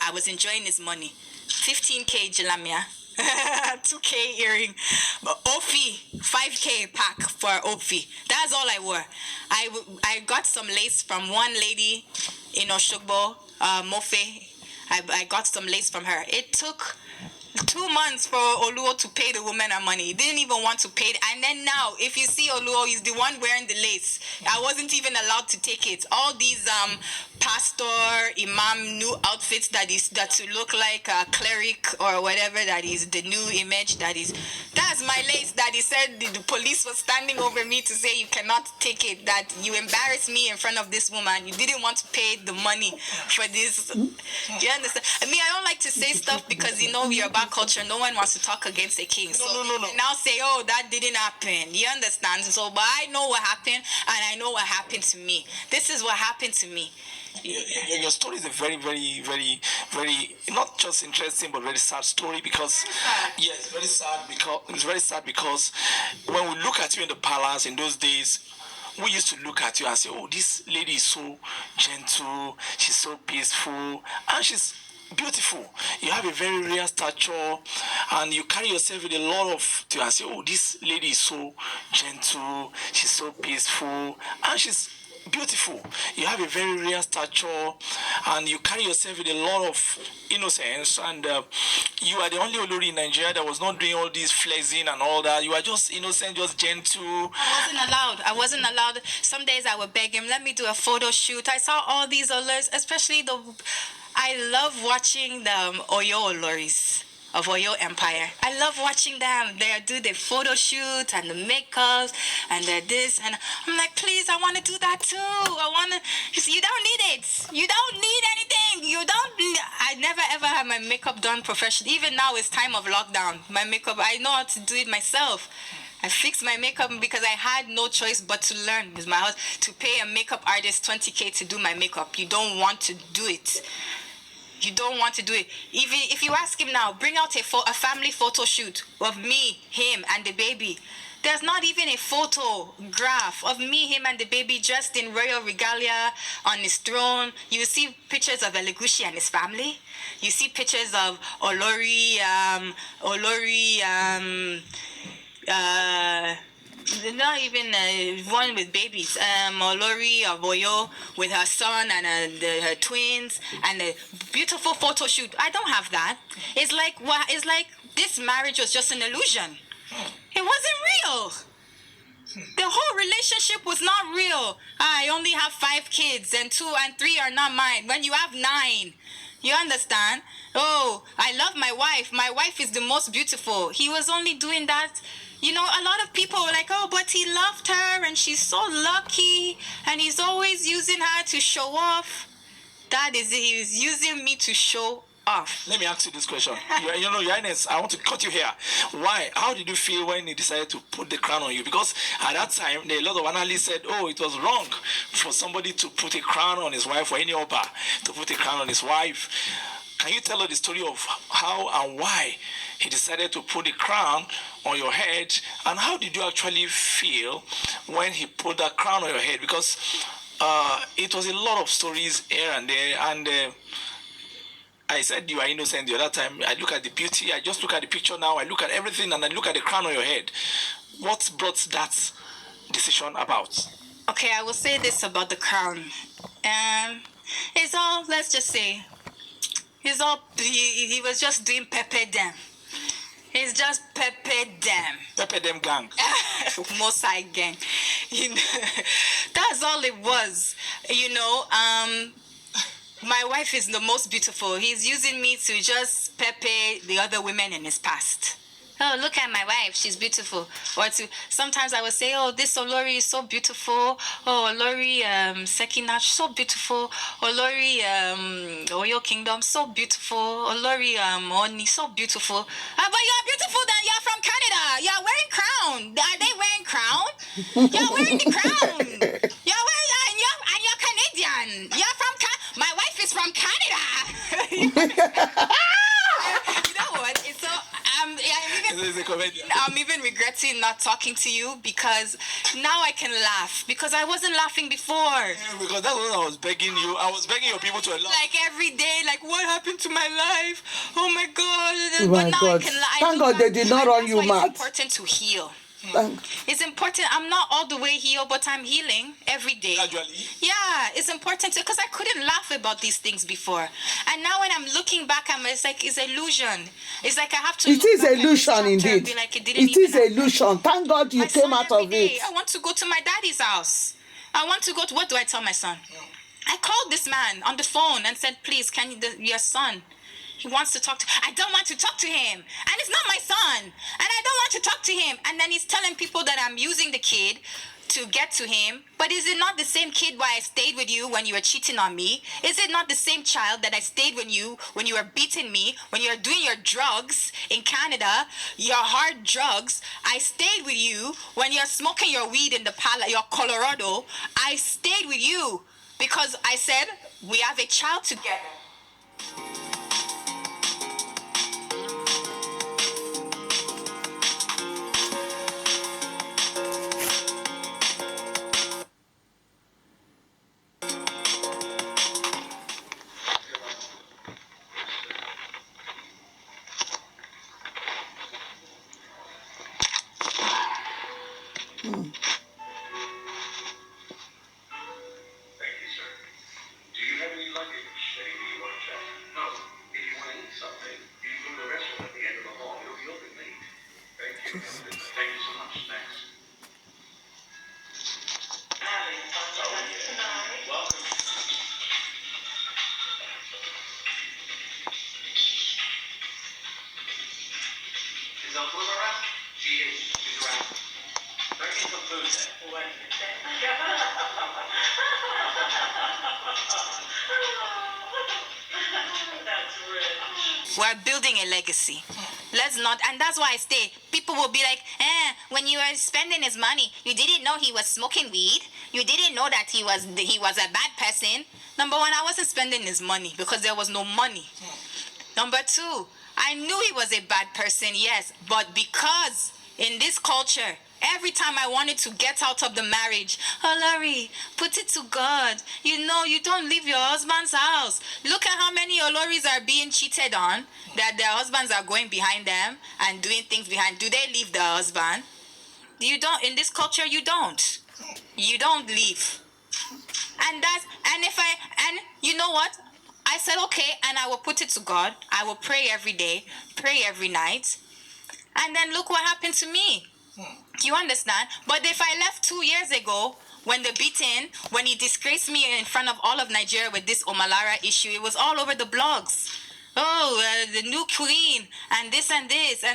I was enjoying his money. 15K Jilamia. 2K earring, Ofi 5K pack for Ofi. That's all I wore. I got some lace from one lady in Oshogbo, Mofe. I got some lace from her. It took 2 months for Oluo to pay the woman her money. He didn't even want to pay it. And then now, if you see Oluo, he's the one wearing the lace. I wasn't even allowed to take it. All these pastor, imam, new outfits that to look like a cleric or whatever, that is the new image that's my lace that he said the police was standing over me to say you cannot take it, that you embarrassed me in front of this woman. You didn't want to pay the money for this. Do you understand? I mean, I don't like to say stuff because, we are about culture. No one wants to talk against a king. So No. now say, oh, that didn't happen. You understand? So, but I know what happened, and I know what happened to me. This is what happened to me. Your story is a very, very, very, very, not just interesting, but very sad story because, yes, very sad because it's very sad because when we look at you in the palace in those days, we used to look at you and say, oh, this lady is so gentle, she's so peaceful, and she's beautiful. You have a very rare stature, and you carry yourself with a lot of to and say, oh, this lady is so gentle, she's so peaceful, and she's beautiful. You have a very rare stature, and you carry yourself with a lot of innocence, and you are the only Olori in Nigeria that was not doing all this flexing and all that. You are just innocent, just gentle. I wasn't allowed. Some days I would beg him, let me do a photo shoot. I saw all these Oloris, especially I love watching the Oyo Oloris of Oyo Empire. I love watching them. They do the photo shoot and the makeups and this, and I'm like, please, I want to do that too. You don't need it. You don't need anything. I never ever had my makeup done professionally. Even now it's time of lockdown. My makeup, I know how to do it myself. I fixed my makeup because I had no choice but to learn with my house, to pay a makeup artist 20K to do my makeup. You don't want to do it. You don't want to do it. Even if you ask him now, bring out a family photo shoot of me, him, and the baby. There's not even a photograph of me, him, and the baby dressed in royal regalia on his throne. You see pictures of Elegushi and his family. You see pictures of Olori, not even one with babies. Olori of Oyo with her son and her twins, and a beautiful photo shoot. I don't have that. It's like this marriage was just an illusion. It wasn't real. The whole relationship was not real. I only have 5 kids, and 2 and 3 are not mine. When you have 9, you understand? Oh, I love my wife. My wife is the most beautiful. He was only doing that. A lot of people were like, oh, but he loved her and she's so lucky and he's always using her to show off. That is it. He was using me to show off. Let me ask you this question. Your Highness, I want to cut you here. Why? How did you feel when he decided to put the crown on you? Because at that time, a lot of analysts said, oh, it was wrong for somebody to put a crown on his wife, or any Oba to put a crown on his wife. Can you tell us the story of how and why he decided to put the crown on your head, and how did you actually feel when he put that crown on your head? Because it was a lot of stories here and there, and I said you are innocent the other time. I look at the beauty, I just look at the picture now, I look at everything, and I look at the crown on your head. What brought that decision about? Okay, I will say this about the crown. It's all, let's just say, he was just doing Pepe Dem. He's just Pepe Dem. Pepe Dem gang. Mosai gang. That's all it was. My wife is the most beautiful. He's using me to just Pepe the other women in his past. Oh, look at my wife, she's beautiful. Or sometimes I would say, oh, this Olori is so beautiful. Oh, Olori Sekina, so beautiful. Olori Oyo Kingdom, so beautiful. Olori Oni, so beautiful. But you're beautiful then, you're from Canada. You're wearing crown. Are they wearing crown? You're wearing the crown. You're wearing, and you're Canadian. You're from my wife is from Canada. You know what? It's so... There's a comedian. I'm even regretting not talking to you because now I can laugh because I wasn't laughing before. Yeah, because that's what I was begging you. I was begging your people to laugh. Like every day, like what happened to my life? Oh my God! Oh But my now God. I can laugh. Thank God they did not run you It's mad. important to heal. Thank- It's important. I'm not all the way healed, but I'm healing every day. Gradually. Yeah, it's important because I couldn't laugh about these things before, and now when I'm looking back, it's like it's illusion. It's like I have to. It look is back at this illusion chapter and indeed. be like, it didn't It even is happen. illusion. Thank God you My came son out every of day, it. I want to go to my daddy's house. I want to go to. What do I tell my son? I called this man on the phone and said, please, can you, your son, he wants to talk to, I don't want to talk to him. And it's not my son. And I don't want to talk to him. And then he's telling people that I'm using the kid to get to him. But is it not the same kid why I stayed with you when you were cheating on me? Is it not the same child that I stayed with you when you were beating me, when you were doing your drugs in Canada, your hard drugs? I stayed with you when you're smoking your weed in the your Colorado. I stayed with you because I said we have a child together. We're building a legacy. Let's not, and that's why I stay. People will be like, when you were spending his money, you didn't know he was smoking weed. You didn't know that he was a bad person. Number one, I wasn't spending his money because there was no money. Number two, I knew he was a bad person, yes, but because in this culture, every time I wanted to get out of the marriage, oh, Larry, put it to God. You know, you don't leave your husband's house. Look at how many Oloris are being cheated on, that their husbands are going behind them and doing things behind. Do they leave the husband? You don't. In this culture, you don't. You don't leave. And you know what? I said, okay, and I will put it to God. I will pray every day, pray every night. And then look what happened to me. You understand? But if I left 2 years ago, when the beating, when he disgraced me in front of all of Nigeria with this Omalara issue, it was all over the blogs. Oh, the new queen, and this, and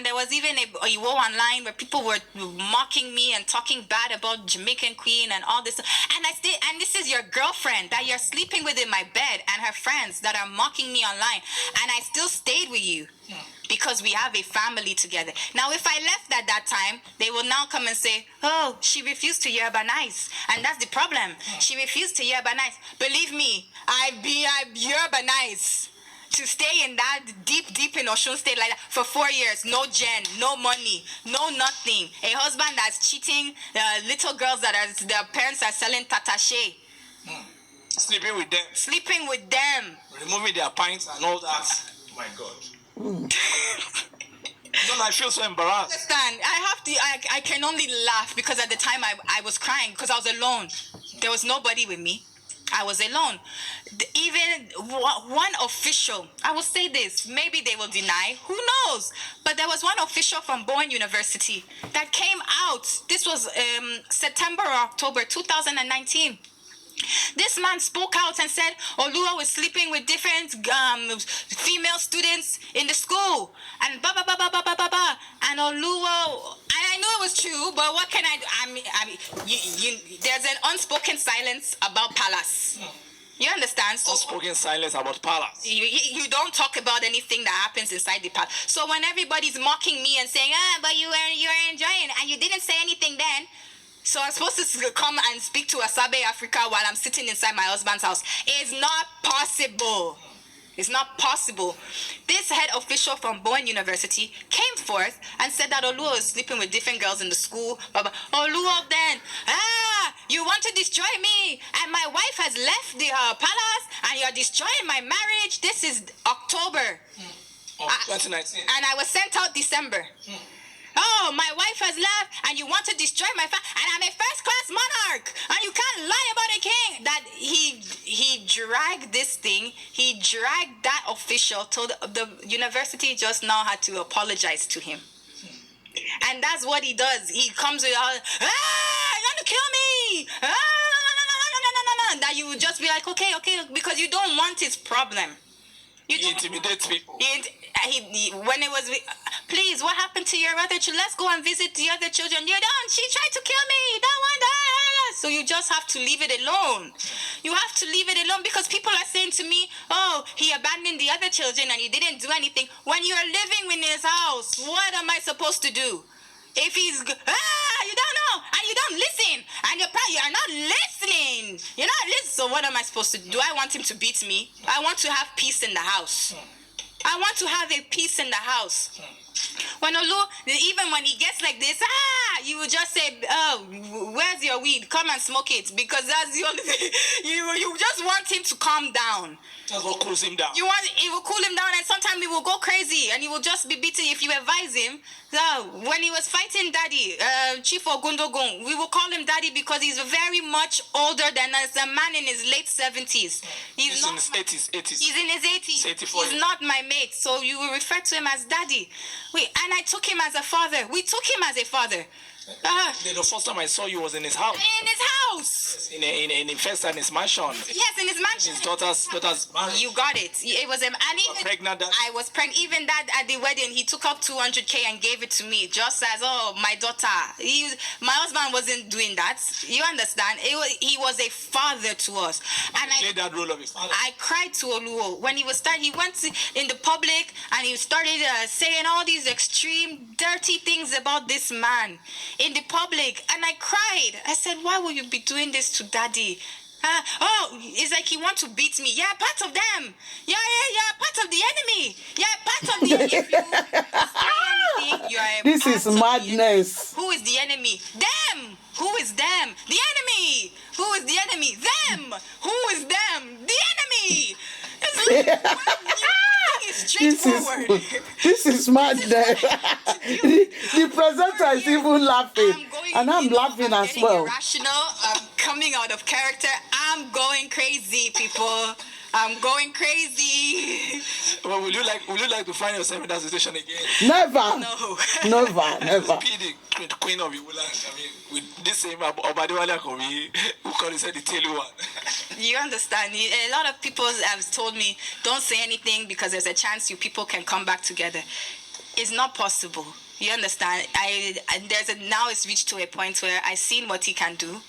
there was even a war online where people were mocking me and talking bad about Jamaican queen and all this. And this is your girlfriend that you're sleeping with in my bed, and her friends that are mocking me online, and I still stayed with you because we have a family together. Now, if I left at that time, they will now come and say, oh, she refused to urbanize, and that's the problem. She refused to urbanize. Believe me, I've urbanized. To stay in that deep in Osun State like that for 4 years, no gen, no money, no nothing. A husband that's cheating little girls their parents are selling tatashe. Sleeping with them. Sleeping with them. Removing their pints and all that. Oh my God. No, I feel so embarrassed. Understand? I can only laugh because at the time I was crying because I was alone. There was nobody with me. I was alone. Even one official, I will say this, maybe they will deny, who knows? But there was one official from Bowen University that came out. This was September or October 2019. This man spoke out and said Olua was sleeping with different female students in the school and ba ba ba ba ba ba ba ba, and Olua, and I knew it was true, but what can I do? I mean, there's an unspoken silence about Palace. You understand? So Unspoken silence about Palace. you don't talk about anything that happens inside the palace. So when everybody's mocking me and saying, but you were enjoying and you didn't say anything then. So I'm supposed to come and speak to Asabe Africa while I'm sitting inside my husband's house. It's not possible. It's not possible. This head official from Bowen University came forth and said that Oluo is sleeping with different girls in the school. Oluo then, you want to destroy me, and my wife has left the palace, and you're destroying my marriage. This is October. Of 2019. And I was sent out December. Oh, my wife has left, and you want to destroy my family, and I'm a first-class monarch, and you can't lie about a king. That he dragged this thing. He dragged that official till the university just now had to apologize to him. And that's what he does. He comes with all, you want to kill me? No. That you would just be like, okay, because you don't want his problem. He intimidates people. When it was, please, what happened to your other children? Let's go and visit the other children. You don't. She tried to kill me. That one. So you just have to leave it alone. You have to leave it alone because people are saying to me, oh, he abandoned the other children and he didn't do anything. When you're living in his house, what am I supposed to do? If he's, you don't know, and you don't listen, and you're not listening. You're not listening. So what am I supposed to do? Do I want him to beat me? I want to have peace in the house. I want to have a peace in the house. When Olu, even when he gets like this, you will just say, oh, where's your weed? Come and smoke it. Because that's the only thing. You just want him to calm down. Just will cool him down. It will cool him down, and sometimes he will go crazy, and he will just be beaten if you advise him. So when he was fighting Daddy, Chief Ogundogun, we will call him Daddy because he's very much older than us, a man in his late 70s. He's in his 80s. He's in his 80s. 84. He's not my mate, so you will refer to him as Daddy. And I took him as a father. We took him as a father. The first time I saw you was in his house. In his house. In first in his mansion. Yes, in his mansion. His daughter's married. You got it. It was him. And even pregnant. I was pregnant. Even that at the wedding, he took up 200K and gave it to me, just as my daughter. My husband wasn't doing that. You understand? He was a father to us. And I played that role of a father. I cried to Oluo when he was starting. He went in the public and he started saying all these extreme, dirty things about this man in the public, and I cried. I said, why will you be doing this to Daddy? It's like he wants to beat me. Yeah, part of them. Yeah, part of the enemy. Yeah, part of the enemy. If you say anything, you are a this part is of madness. Who is the enemy? Them. Who is them? The enemy. Who is the enemy? Them. Who is them? The enemy. This is madness. The presenter is even laughing, and I'm laughing as well. Irrational. I'm coming out of character. I'm going crazy, people. I'm going crazy. Well, would you like to find yourself in that situation again? Never. No. Never. Be the queen of Iwuland. I mean, with this same Obadewale Akobi, who call himself the Telu one. You understand? A lot of people have told me, don't say anything because there's a chance you people can come back together. It's not possible. You understand? Now it's reached to a point where I've seen what he can do.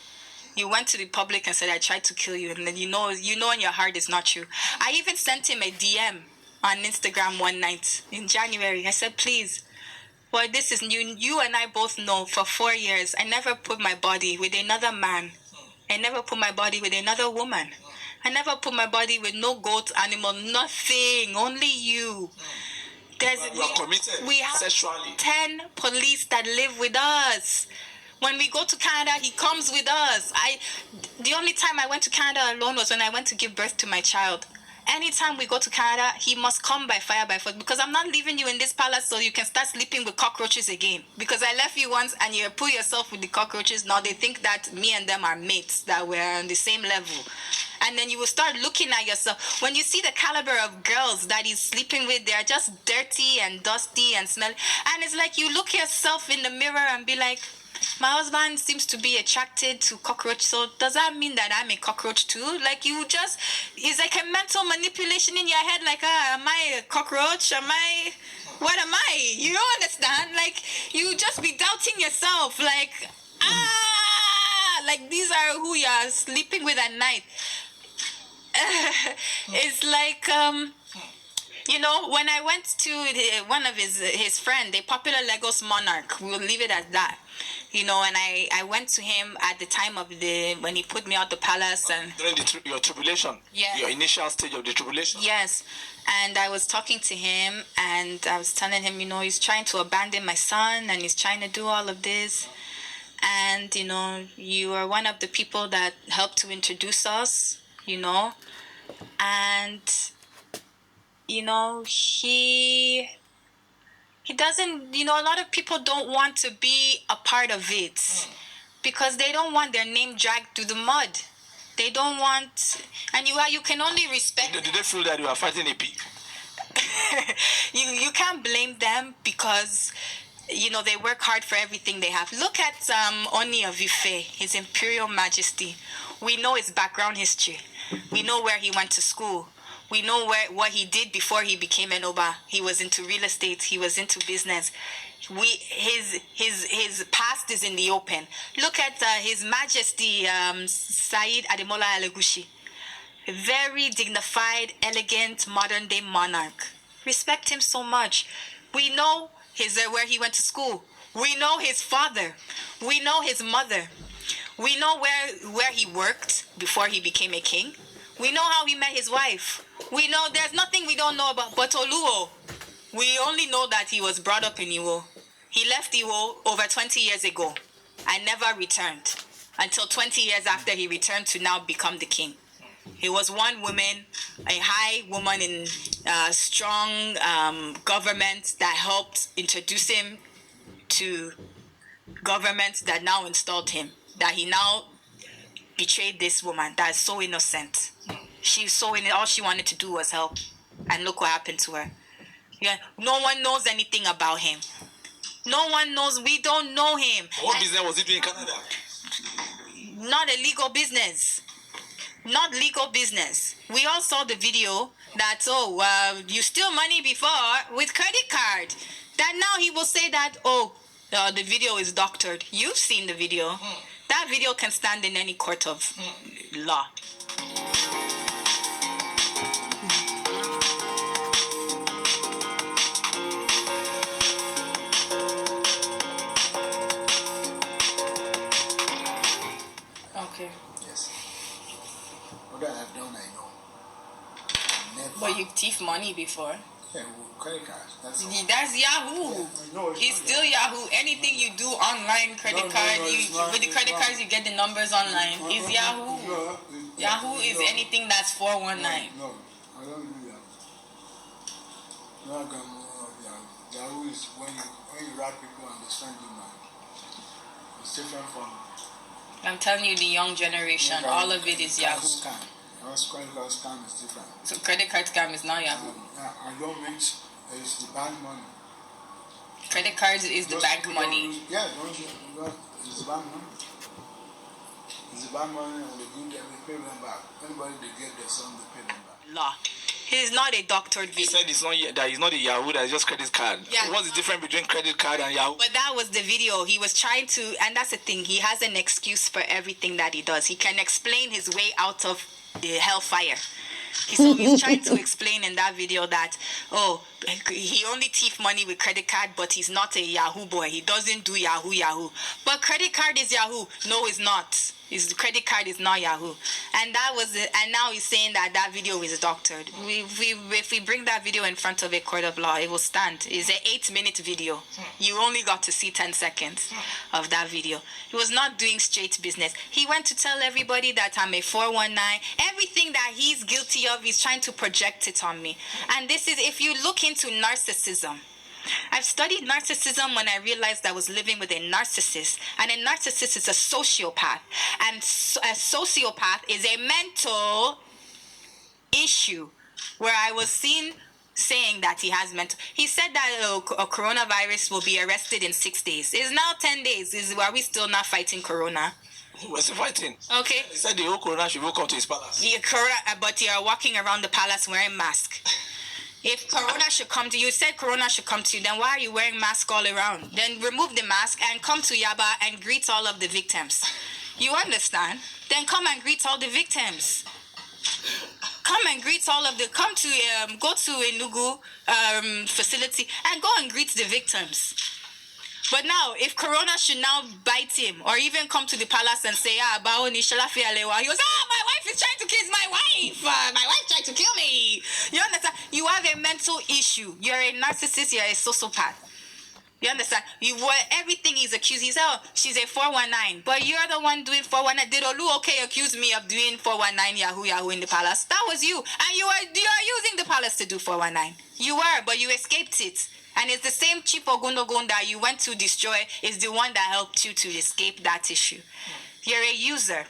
You went to the public and said, I tried to kill you. And then you know in your heart it's not true. I even sent him a DM on Instagram one night in January. I said, please, well, this is new. You and I both know for 4 years, I never put my body with another man. I never put my body with another woman. I never put my body with no goat, animal, nothing. Only you. We have sexually. 10 police that live with us. When we go to Canada, he comes with us. The only time I went to Canada alone was when I went to give birth to my child. Anytime we go to Canada, he must come by fire by force because I'm not leaving you in this palace so you can start sleeping with cockroaches again. Because I left you once and you put yourself with the cockroaches. Now they think that me and them are mates, that we're on the same level. And then you will start looking at yourself. When you see the caliber of girls that he's sleeping with, they are just dirty and dusty and smelly. And it's like you look yourself in the mirror and be like, my husband seems to be attracted to cockroach, so does that mean that I'm a cockroach too? Like it's like a mental manipulation in your head, like, am I a cockroach? What am I? You don't understand? Like, you just be doubting yourself, like, like these are who you are sleeping with at night. It's like, You know, when I went to one of his friend, a popular Lagos monarch, we'll leave it at that. You know, and I went to him at the time of when he put me out the palace and during your tribulation. Yeah. Your initial stage of the tribulation. yes, and I was talking to him and I was telling him, you know, he's trying to abandon my son and he's trying to do all of this. And you know, you are one of the people that helped to introduce us, you know, and you know, he doesn't, you know, a lot of people don't want to be a part of it because they don't want their name dragged through the mud. They don't want, and you can only respect. Did they feel that you are fighting a pig? You can't blame them because you know they work hard for everything they have. Look at Oni of Ife, His Imperial Majesty. We know his background history. We know where he went to school. We know what he did before he became an Oba. He was into real estate. He was into business. His past is in the open. Look at His Majesty Said Ademola Elegushi. Very dignified, elegant, modern day monarch. Respect him so much. We know where he went to school. We know his father. We know his mother. We know where he worked before he became a king. We know how he met his wife. We know there's nothing we don't know about Botoluo. We only know that he was brought up in Iwo. He left Iwo over 20 years ago and never returned until 20 years after he returned to now become the king. He was one woman, a high woman in strong government that helped introduce him to government that now installed him. That he now betrayed this woman that is so innocent. She's so innocent. All she wanted to do was help. And look what happened to her. Yeah, no one knows anything about him. No one knows. We don't know him. What business was he doing in Canada? Not a legal business. Not legal business. We all saw the video that, you steal money before with credit card. That now he will say that, the video is doctored. You've seen the video. That video can stand in any court of law. Okay. Yes. What I have done, I know. Never. But you thief money before. Yeah, with credit cards. That's all. That's Yahoo. No, It's still Yahoo. Anything you do online, credit card, with the credit cards you get the numbers online. It's Yahoo. Yahoo is anything that's 419. No, I don't do Yahoo. No, I don't Yahoo. Yahoo is when you write people and they send you money. It's different from. I'm telling you, the young generation, all of it is Yahoo. Scam. Credit card scam is different. So credit card scam is not Yahoo. I don't mix. It's the bank money. Credit cards is the bank money. Yeah, it's the bank money. It's the bank money, and they pay them back. Anybody they get their son, they pay them back. Law. He's not a doctored He video. said he's not a Yahoo, that is just credit card. Yeah. What's the difference between credit card and Yahoo? But that was the video. He was trying to, and that's the thing. He has an excuse for everything that he does. He can explain his way out of the hellfire. So he's trying to explain in that video that, he only thief money with credit card, but he's not a Yahoo boy. He doesn't do Yahoo. But credit card is Yahoo. No, it's not. His credit card is not Yahoo. And that was it. And now he's saying that video is doctored. If we bring that video in front of a court of law, it will stand. It's an 8-minute video. You only got to see 10 seconds of that video. He was not doing straight business. He went to tell everybody that I'm a 419. Everything that he's guilty of, he's trying to project it on me. And this is, if you look into narcissism, I've studied narcissism when I realized I was living with a narcissist. And a narcissist is a sociopath. And a sociopath is a mental issue where I was seen saying that he has mental. He said that a coronavirus will be arrested in 6 days. It's now 10 days. Are we still not fighting corona? We're still fighting. Okay. He said the whole corona should go come to his palace. You're correct, but you're walking around the palace wearing mask. If corona should come to you, said corona should come to you, then why are you wearing mask all around? Then remove the mask and come to Yaba and greet all of the victims. You understand? Then come and greet all the victims. come and greet all of the, go to Enugu facility and go and greet the victims. But now, if Corona should now bite him or even come to the palace and say, Baoni Shalafi Alewa, he goes, my wife is trying to kill my wife. My wife tried to kill me. You understand? You have a mental issue. You're a narcissist. You're a sociopath. You understand? Everything he's accused. He said, she's a 419. But you're the one doing 419. Did Olu accuse me of doing 419 Yahoo in the palace? That was you. And you are using the palace to do 419. You were, but you escaped it. And it's the same Chief Ogundogun that you went to destroy is the one that helped you to escape that issue. You're a user.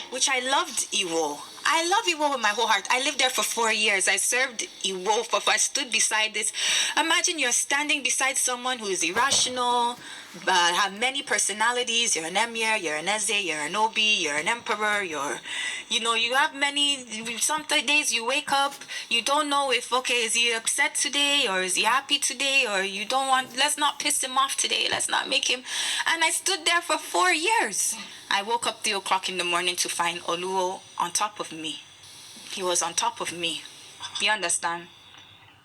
Which I loved Iwo. I love Iwo with my whole heart. I lived there for 4 years. I served Iwo I stood beside this. Imagine you're standing beside someone who is irrational, have many personalities. You're an emir, you're an eze, you're an obi, you're an emperor, you have many. Some days you wake up, you don't know if, is he upset today or is he happy today, or you don't want, let's not piss him off today, let's not make him. And I stood there for 4 years. I woke up 3 o'clock in the morning to find Oluo on top of me. He was on top of me. You understand?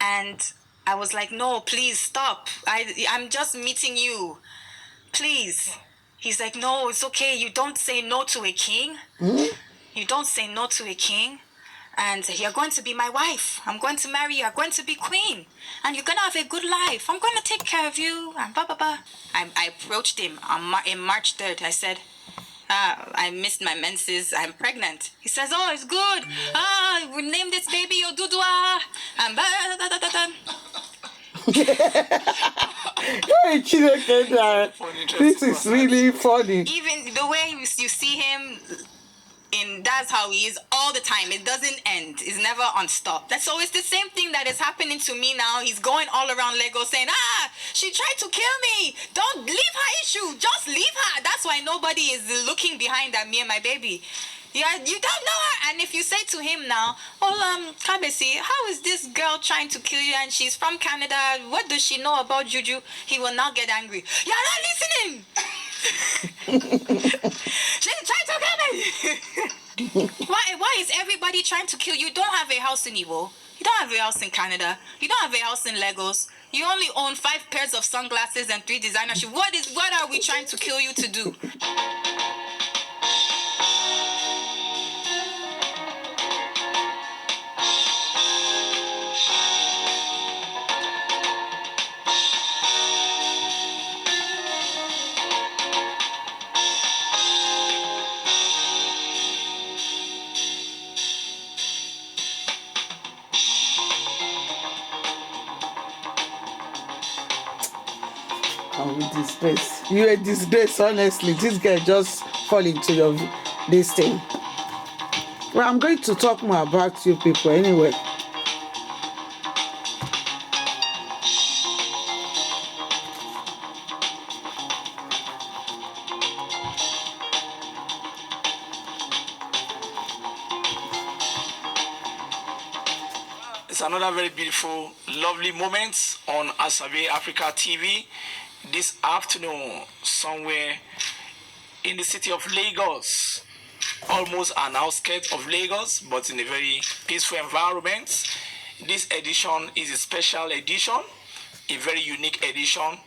And I was like, no, please stop. I'm just meeting you. Please. He's like, no, it's okay. You don't say no to a king. You don't say no to a king. And you're going to be my wife. I'm going to marry you. You're going to be queen. And you're going to have a good life. I'm going to take care of you. And blah, blah, blah. I approached him in March 3rd. I said, I missed my menses. I'm pregnant. He says, oh, it's good. We named this baby Odudua. And blah, blah, blah, blah, blah. This is really funny. Even the way you see him, that's how he is all the time. It doesn't end. It's never unstopped. So it's the same thing that is happening to me now. He's going all around Lagos saying, she tried to kill me. Don't leave her issue. Just leave her. That's why nobody is looking behind at me and my baby. Yeah, you don't know her. And if you say to him now, Kabesi, how is this girl trying to kill you and she's from Canada? What does she know about Juju? He will now get angry. You're not listening. She tried to kill me. Why is everybody trying to kill you? You don't have a house in Iwo. You don't have a house in Canada. You don't have a house in Lagos. You only own 5 pairs of sunglasses and 3 designer shoes. What are we trying to kill you to do? I'm a disgrace. You're a disgrace, honestly. This guy just fall into this thing. Well, I'm going to talk more about you people anyway. It's another very beautiful, lovely moment on Asabe Africa TV this afternoon, somewhere in the city of Lagos, almost an outskirts of Lagos, but in a very peaceful environment. This edition is a special edition, a very unique edition,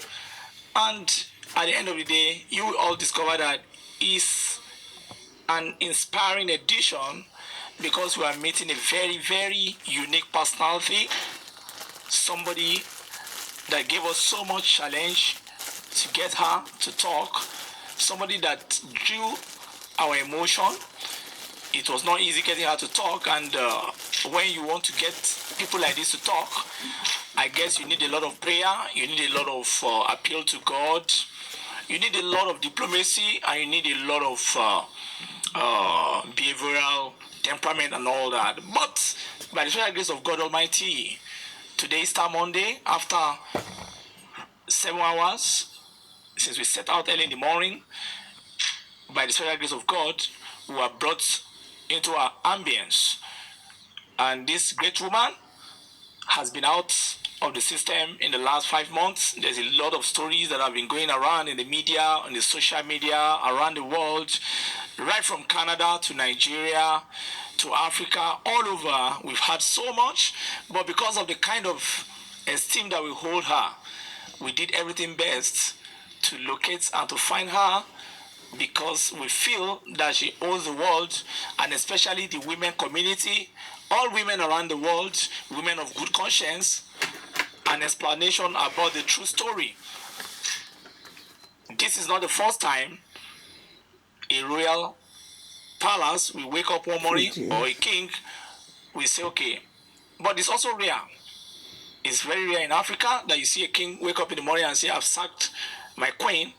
and at the end of the day, you will all discover that it's an inspiring edition because we are meeting a very, very unique personality, somebody that gave us so much challenge to get her to talk, somebody that drew our emotion. It was not easy getting her to talk, and when you want to get people like this to talk, I guess you need a lot of prayer, you need a lot of appeal to God, you need a lot of diplomacy, and you need a lot of behavioral temperament and all that. But by the special grace of God Almighty, today is Star Monday. After 7 hours since we set out early in the morning, by the special grace of God, we were brought into our ambience. And this great woman has been out of the system in the last 5 months. There's a lot of stories that have been going around in the media, on the social media, around the world, right from Canada to Nigeria to Africa, all over. We've had so much, but because of the kind of esteem that we hold her, we did everything best to locate and to find her, because we feel that she owes the world, and especially the women community, all women around the world, women of good conscience, an explanation about the true story. This is not the first time a royal palace will wake up one morning, or a king will say, okay. But it's also rare. It's very rare in Africa that you see a king wake up in the morning and say, I've sacked my queen.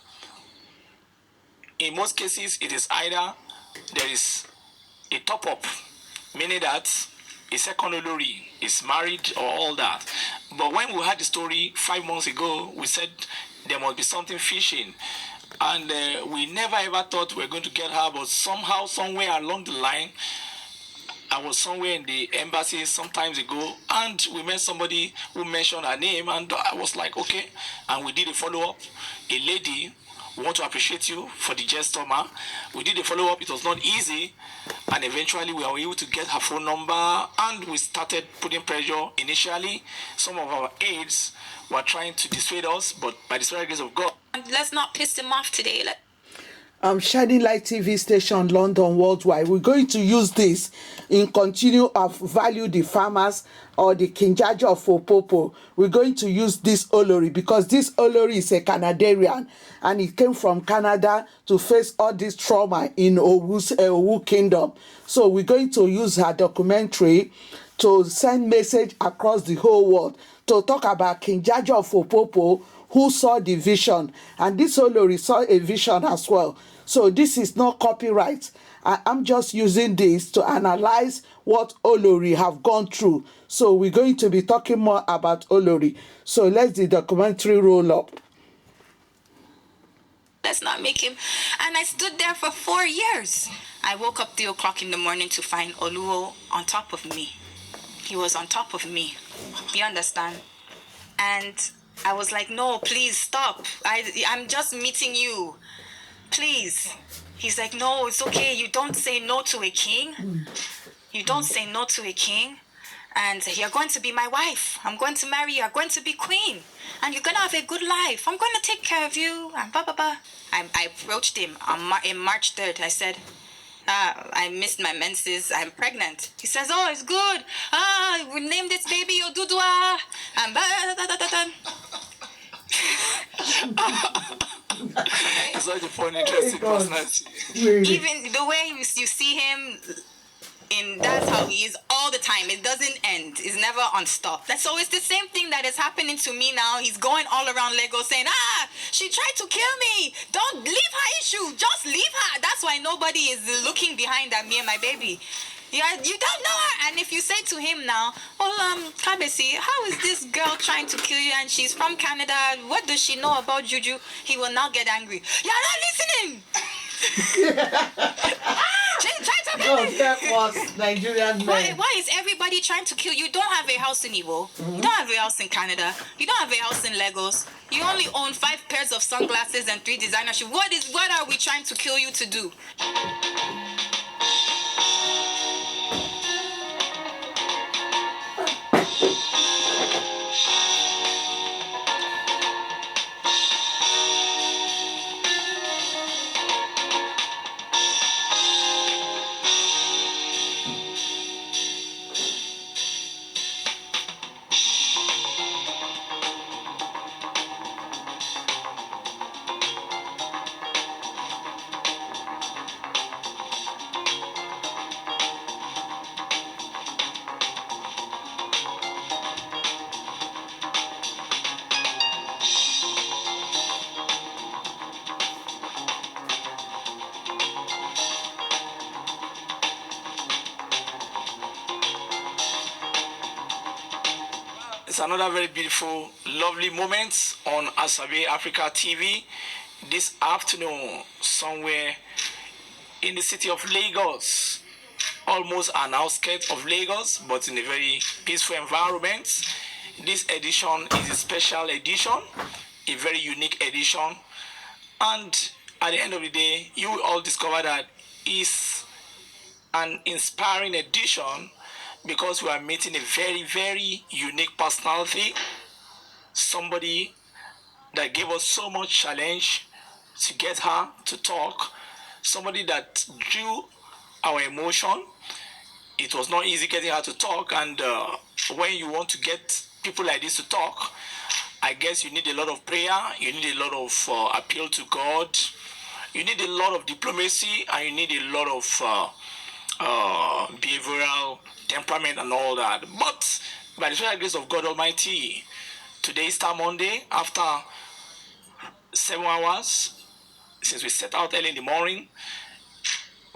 In most cases, it is either there is a top-up, meaning that a second Olori is married or all that. But when we had the story 5 months ago, we said there must be something fishing. And we never ever thought we were going to get her, but somehow, somewhere along the line, I was somewhere in the embassy some times ago, and we met somebody who mentioned her name, and I was like, okay. And we did a follow-up. A lady, we want to appreciate you for the gesture, ma. We did a follow-up. It was not easy, and eventually we were able to get her phone number, and we started putting pressure. Initially, some of our aides were trying to dissuade us, but by the special grace of God, Let's not piss him off today. Shining Light TV station, London, worldwide. We're going to use this in continue of value the farmers, or the King JAJA of Opobo. We're going to use this Olori, because this Olori is a Canadian, and he came from Canada to face all this trauma in Owu Kingdom. So we're going to use her documentary to send message across the whole world, to talk about King JAJA of Opobo, who saw the vision, and this Olori saw a vision as well. So this is not copyright. I'm just using this to analyze what Olori have gone through. So we're going to be talking more about Olori. So let's the documentary roll up. Let's not make him. And I stood there for 4 years. I woke up 3 o'clock in the morning to find Oluo on top of me. He was on top of me. You understand? And I was like, no, please stop. I'm just meeting you. Please. He's like, no, it's okay. You don't say no to a king. You don't say no to a king. And you're going to be my wife. I'm going to marry you. You're going to be queen. And you're going to have a good life. I'm going to take care of you. And blah, blah, blah. I approached him in March 3rd. I said, I missed my menses. I'm pregnant. He says, oh, it's good. We named this baby Odudua. And blah, blah, blah, blah, blah. it's such a fun, interesting personality. Even the way you see him, that's how he is all the time. It doesn't end. It's never on stop. So it's the same thing that is happening to me now. He's going all around Lagos saying, she tried to kill me. Don't leave her issue. Just leave her. That's why nobody is looking behind at me and my baby. Yeah, you don't know her. And if you say to him now, Kabesi, how is this girl trying to kill you and she's from Canada? What does she know about Juju? He will now get angry. You're not listening. She tried to kill me. That was Nigerian men. Why is everybody trying to kill you? You don't have a house in Igbo. You don't have a house in Canada. You don't have a house in Lagos. You only own 5 pairs of sunglasses and 3 designer shoes. What are we trying to kill you to do? it's another very beautiful, lovely moment on Asabe Africa TV this afternoon, somewhere in the city of Lagos, almost an outskirts of Lagos, but in a very peaceful environment. This edition is a special edition, a very unique edition, and at the end of the day, you will all discover that it's an inspiring edition because we are meeting a very, very unique personality, somebody that gave us so much challenge to get her to talk, somebody that drew our emotion. It was not easy getting her to talk, and when you want to get people like this to talk, I guess you need a lot of prayer, you need a lot of appeal to God, you need a lot of diplomacy, and you need a lot of behavioral temperament and all that. But by the special grace of God Almighty, today is Star Monday, after 7 hours, since we set out early in the morning,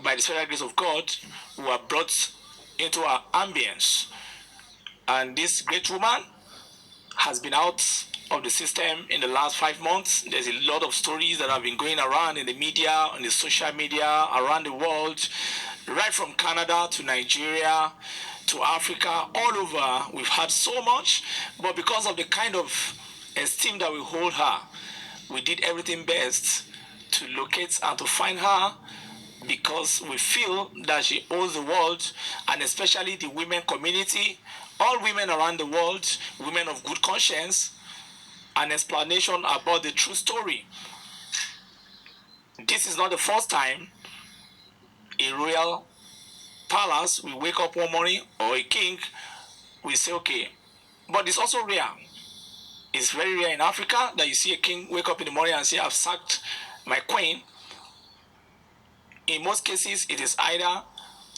by the special grace of God, we were brought into our ambience. And this great woman has been out of the system in the last 5 months. There's a lot of stories that have been going around in the media, on the social media, around the world, right from Canada to Nigeria to Africa, all over. We've had so much, but because of the kind of esteem that we hold her, we did everything best to locate and to find her, because we feel that she owes the world, and especially the women community, all women around the world, women of good conscience, an explanation about the true story. This is not the first time a royal palace we wake up one morning, or a king, we say, okay, but it's also rare. It's very rare in Africa that you see a king wake up in the morning and say, I've sacked my queen. In most cases, it is either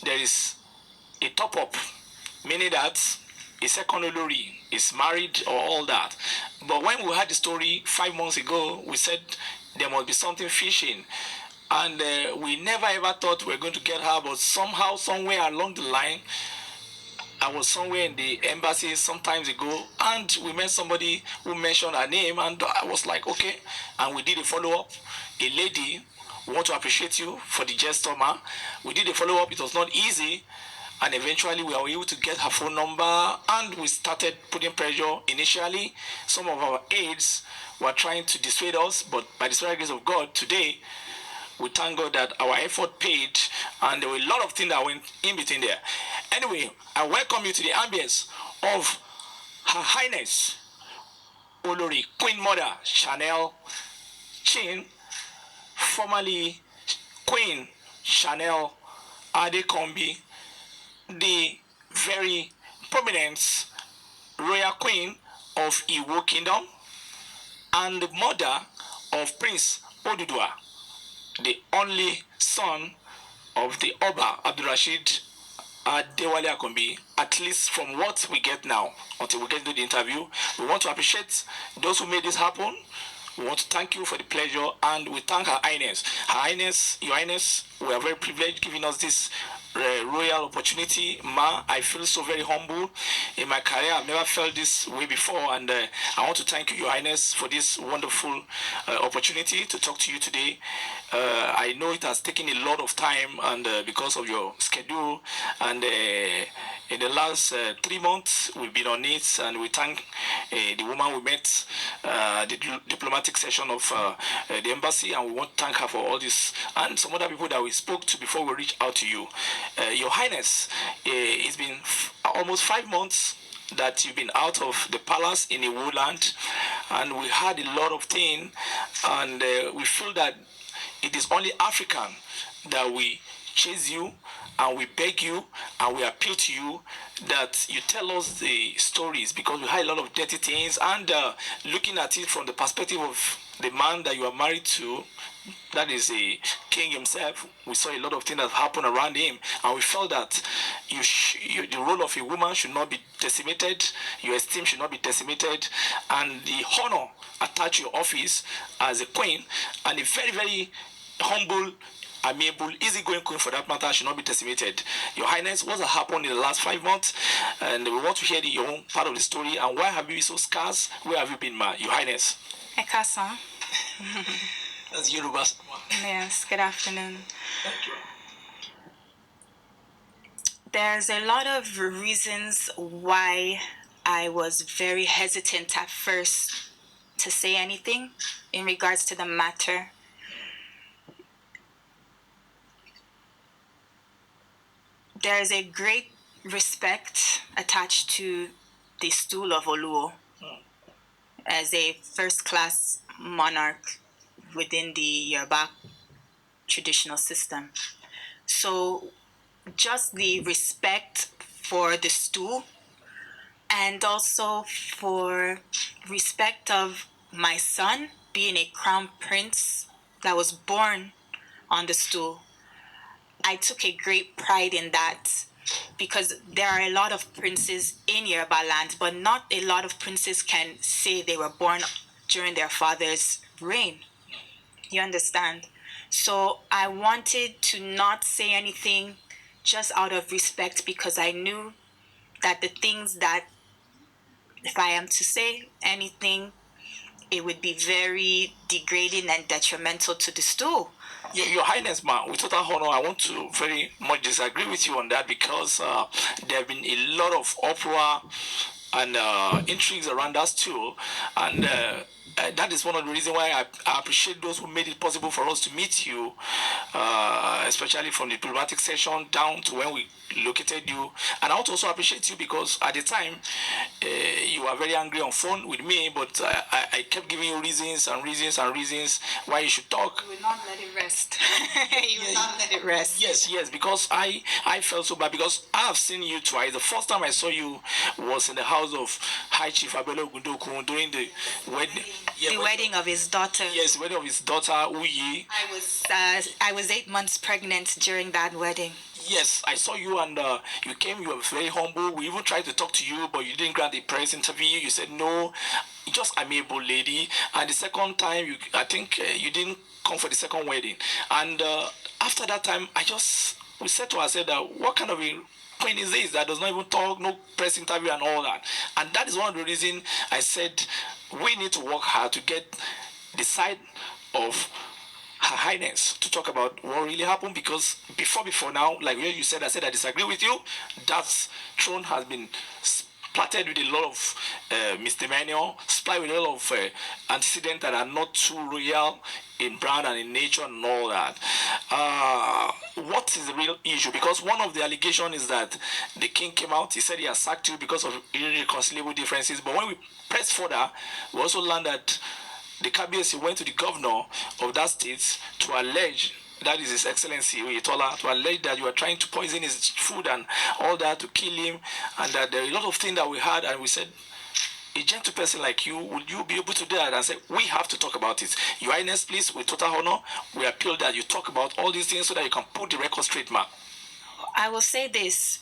there is a top-up, meaning that a second olori is married or all that. But when we had the story 5 months ago, we said there must be something fishing. And we never ever thought we were going to get her, but somehow, somewhere along the line, I was somewhere in the embassy some times ago, and we met somebody who mentioned her name, and I was like, okay. And we did a follow-up. A lady, we want to appreciate you for the gesture, ma. We did a follow-up. It was not easy, and eventually we were able to get her phone number, and we started putting pressure. Initially, some of our aides were trying to dissuade us, but by the special grace of God, today, we thank God that our effort paid, and there were a lot of things that went in between there. Anyway, I welcome you to the ambience of Her Highness Olori Queen Mother Chanel Chin, formerly Queen Chanel Adekombi, the very prominent royal queen of Iwo Kingdom, and the mother of Prince Oduduwa, the only son of the Oba Abdurrashid Adewale Akombi, at least from what we get now, until we get to the interview. We want to appreciate those who made this happen. We want to thank you for the pleasure, and we thank Her Highness. Her Highness, Your Highness, we are very privileged giving us this royal opportunity. Ma, I feel so very humble. In my career, I've never felt this way before, and I want to thank you, Your Highness, for this wonderful opportunity to talk to you today. I know it has taken a lot of time, and because of your schedule, and in the last 3 months, we've been on it, and we thank the woman we met, the diplomatic session of the embassy, and we want to thank her for all this, and some other people that we spoke to before we reached out to you. Your Highness, it's been almost 5 months that you've been out of the palace in Iwo land, and we had a lot of things, and we feel that it is only African that we chase you, and we beg you, and we appeal to you that you tell us the stories, because we had a lot of dirty things, and looking at it from the perspective of the man that you are married to, that is a king himself, we saw a lot of things that happened around him, and we felt that the role of a woman should not be decimated, your esteem should not be decimated, and the honor attached to your office as a queen, and a very, very humble amiable, easygoing queen for that matter should not be decimated. Your Highness, what has happened in the last 5 months? And we want to hear your own part of the story. And why have you been so scarce? Where have you been, ma? Your Highness. Ekasa. That's Yoruba. Yes, good afternoon. Thank you. There's a lot of reasons why I was very hesitant at first to say anything in regards to the matter. There is a great respect attached to the stool of Oluo as a first-class monarch within the Yoruba traditional system. So just the respect for the stool and also for respect of my son being a crown prince that was born on the stool. I took a great pride in that because there are a lot of princes in Yoruba land, but not a lot of princes can say they were born during their father's reign. You understand? So I wanted to not say anything just out of respect because I knew that the things that if I am to say anything, it would be very degrading and detrimental to the stool. Your Highness, ma, with total honor, I want to very much disagree with you on that because there have been a lot of uproar and intrigues around us too, and that is one of the reasons why I appreciate those who made it possible for us to meet you, especially from the diplomatic session down to when we located you. And I want to also appreciate you because at the time you were very angry on phone with me, but I kept giving you reasons and reasons and reasons why you should talk. You will not let it rest. You will not let it rest. Yes, because I felt so bad because I have seen you twice. The first time I saw you was in the house of High Chief Abelo Gundoku during the wedding. The wedding of his daughter. Yes, the wedding of his daughter, Uyi. I was 8 months pregnant during that wedding. Yes, I saw you and you came, you were very humble. We even tried to talk to you, but you didn't grant the press interview. You said no, just amiable lady. And the second time, I think you didn't come for the second wedding. And after that time, we said to ourselves that what kind of a queen is this that does not even talk, no press interview and all that. And that is one of the reasons I said we need to work hard to get the side of Her Highness to talk about what really happened, because before now, like you said, I said I disagree with you. That throne has been splattered with a lot of misdemeanor, splattered with a lot of antecedents that are not too royal in brand and in nature and all that. What is the real issue? Because one of the allegations is that the king came out, he said he has sacked you because of irreconcilable differences. But when we press further, we also learned that the cabinet went to the governor of that state to allege, that is His Excellency Oyetola, to allege that you are trying to poison his food and all that to kill him, and that there are a lot of things that we had, and we said, a gentle person like you, would you be able to do that? And say, we have to talk about it. Your Highness, please, with total honor, we appeal that you talk about all these things so that you can put the record straight, ma'am. I will say this,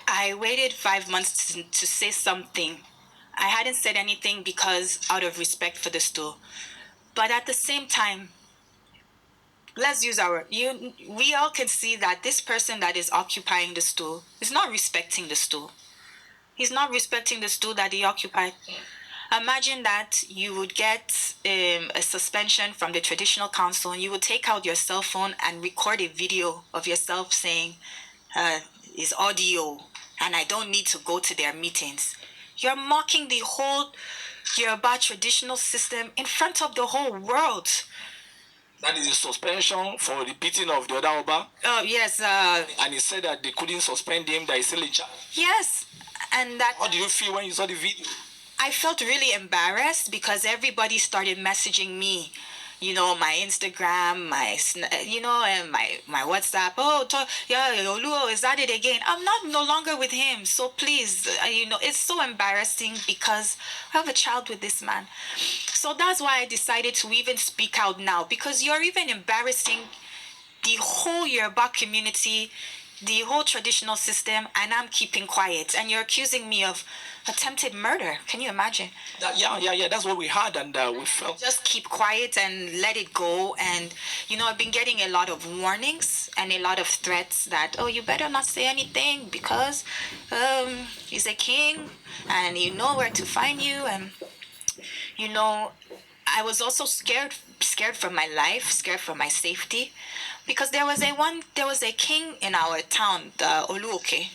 I waited 5 months to say something. I hadn't said anything because out of respect for the stool. But at the same time, let's use we all can see that this person that is occupying the stool is not respecting the stool. He's not respecting the stool that he occupied. Imagine that you would get a suspension from the traditional council and you would take out your cell phone and record a video of yourself saying, it's audio and I don't need to go to their meetings. You're mocking the whole Yoruba traditional system in front of the whole world. That is a suspension for the beating of the other Oba. Oh, yes. And he said that they couldn't suspend him, that he's still in charge. Yes. And that. How did you feel when you saw the video? I felt really embarrassed because everybody started messaging me. My Instagram, and my WhatsApp. Oluo, is that it again? I'm no longer with him. So please, it's so embarrassing because I have a child with this man. So that's why I decided to even speak out now, because you're even embarrassing the whole Yoruba community, the whole traditional system, and I'm keeping quiet. And you're accusing me of attempted murder. Can you imagine? Yeah. That's what we had, and we felt. Just keep quiet and let it go. And I've been getting a lot of warnings and a lot of threats that, oh, you better not say anything because he's a king and you know where to find you. And I was also scared for my life, scared for my safety, because there was a king in our town, the Oluoke.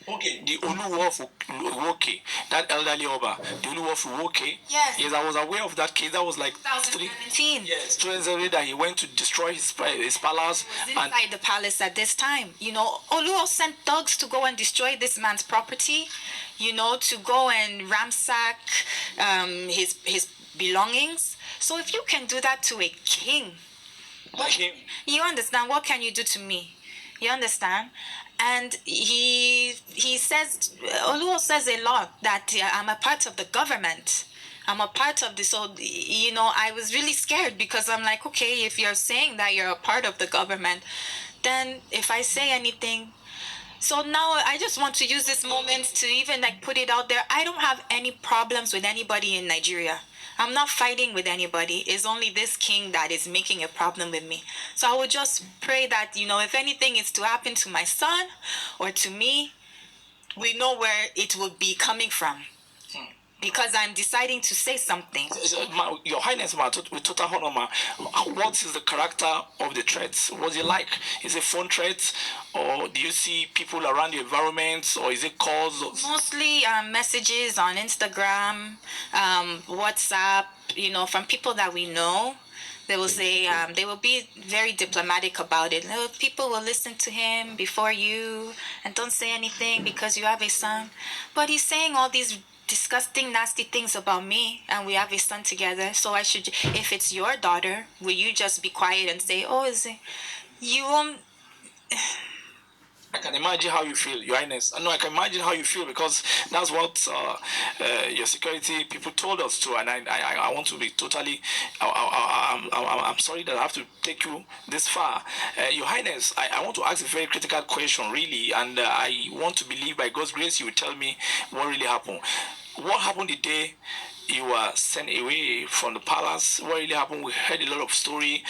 Okay, the Oluwo of Woke, that elderly Oba, the Oluwo of Woke. Yes. Yes, I was aware of that case. That was like 2017. Yes, 2017 that he went to destroy his palace. Inside the palace at this time. Oluwo sent thugs to go and destroy this man's property, to go and ransack his belongings. So if you can do that to a king, Like him. you understand, what can you do to me? You understand? And he says, Oluo says a lot that I'm a part of the government. I'm a part of this. So, I was really scared because I'm like, okay, if you're saying that you're a part of the government, then if I say anything. So now I just want to use this moment to even put it out there. I don't have any problems with anybody in Nigeria. I'm not fighting with anybody. It's only this king that is making a problem with me. So I would just pray that, if anything is to happen to my son or to me, we know where it would be coming from. Because I'm deciding to say something. Your Highness, with total honor, what is the character of the threats? Was it like? Is it phone threats, or do you see people around the environment, or is it calls? Mostly messages on Instagram, WhatsApp, from people that we know. They will say, they will be very diplomatic about it. People will listen to him before you, and don't say anything because you have a son. But he's saying all these disgusting, nasty things about me, and we have a son together. So I should, if it's your daughter, will you just be quiet and say, oh, is it? You won't. I can imagine how you feel, Your Highness. I know I can imagine how you feel because that's what your security people told us to, and I want to be totally. I'm sorry that I have to take you this far, Your Highness. I want to ask a very critical question, really, and I want to believe by God's grace you will tell me what really happened. What happened the day you were sent away from the palace? What really happened? We heard a lot of story.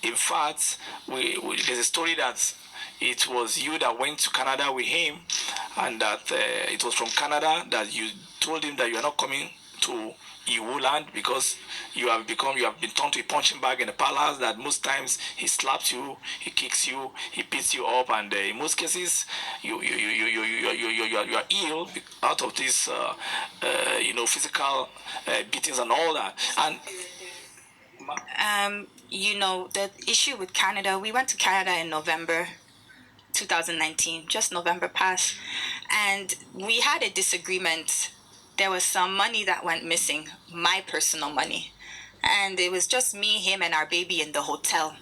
In fact, there's a story that it was you that went to Canada with him, and that it was from Canada that you told him that you are not coming to Iwo land because you have been turned to a punching bag in the palace, that most times he slaps you, he kicks you, he beats you up, and in most cases you are ill out of this physical beatings and all that. And the issue with Canada, we went to Canada in November 2019, just November past, and we had a disagreement. There was some money that went missing, my personal money, and it was just me, him, and our baby in the hotel.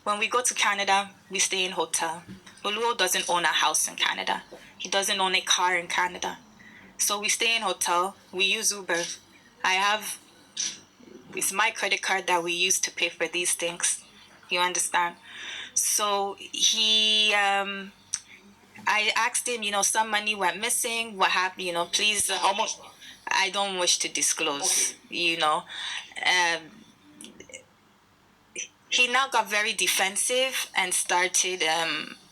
When we go to Canada, we stay in hotel. Oluo doesn't own a house in Canada. He doesn't own a car in Canada. So we stay in hotel. We use Uber. It's my credit card that we use to pay for these things. You understand? So I asked him, some money went missing. What happened? Please. How much? I don't wish to disclose. Okay. He now got very defensive and started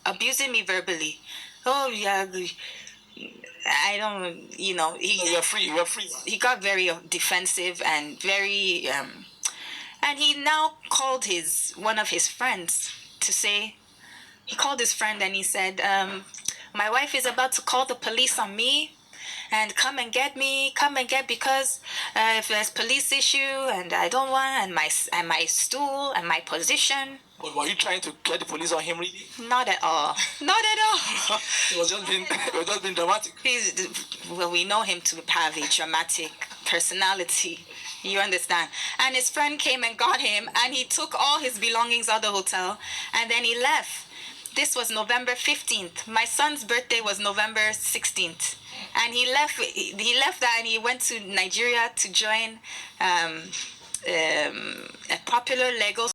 abusing me verbally. Oh yeah, I don't. You're free. He got very defensive and very. And he now called one of his friends to say. He called his friend and he said, my wife is about to call the police on me and come and get because if there's police issue and I don't want, and my stool and my position. But were you trying to get the police on him, really? Not at all. Not at all. It was just being dramatic. We know him to have a dramatic personality. You understand? And his friend came and got him, and he took all his belongings out of the hotel, and then he left. This was November 15th. My son's birthday was November 16th. And he left that and he went to Nigeria to join a popular Lego